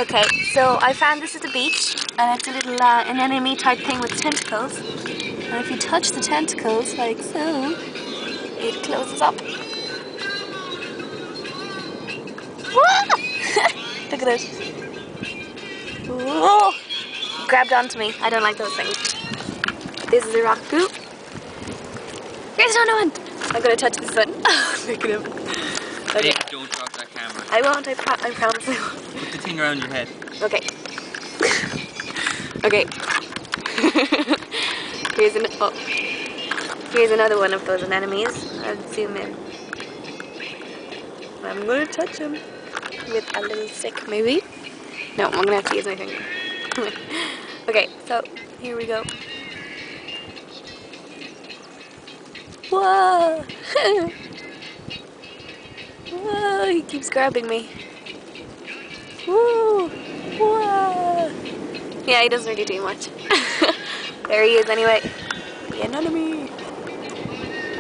Okay, so I found this at the beach, and it's a little anemone type thing with tentacles. And if you touch the tentacles, like so, it closes up. Look at it. Whoa! It grabbed onto me. I don't like those things. This is a rock poo. Here's another one. I'm gonna touch this one. Look at him. Okay. Don't drop that camera. I won't. I promise I won't. Put the thing around your head. Okay. Okay. Here's another one of those anemones. I'll zoom in. I'm gonna touch him with a little stick, maybe. No, I'm gonna have to use my finger. Okay, so here we go. Whoa! Whoa! He keeps grabbing me. Whoa! Whoa! Yeah, he doesn't really do much. There he is anyway. The anemone.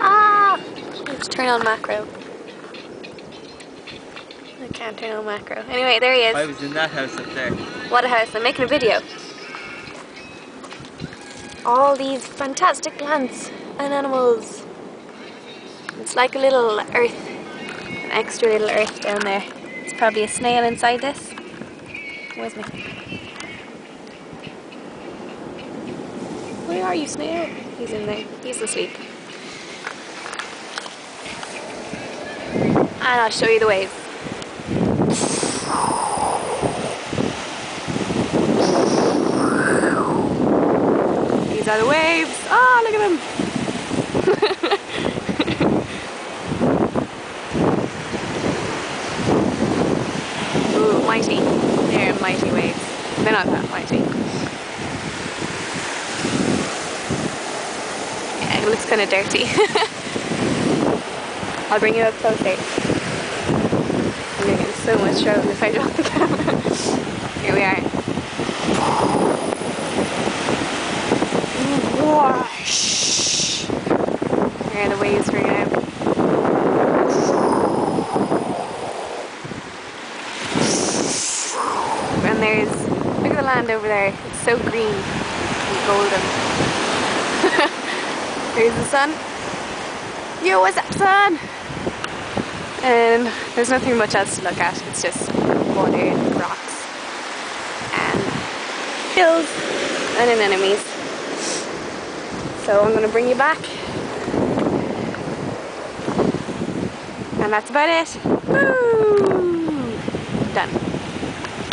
Ah! Let's turn on macro. I can't turn on macro. Anyway, there he is. I was in that house up there. What a house. I'm making a video. All these fantastic plants and animals. It's like a little earth. An extra little earth down there. It's probably a snail inside this. Where's me? Where are you, snail? He's in there. He's asleep. And I'll show you the waves. These are the waves. Ah, look at them. Ooh, mighty. They're mighty waves. They're not that mighty. Yeah, it looks kind of dirty. I'll bring you up closer. I'm going to get so much trouble if I drop the camera. Here we are. Whoosh! Here are the waves for now. And look at the land over there. It's so green and golden. There's the sun. Yo, what's up, sun? And there's nothing much else to look at. It's just water and rocks and hills and anemones. So I'm going to bring you back. And that's about it. Woo! Done.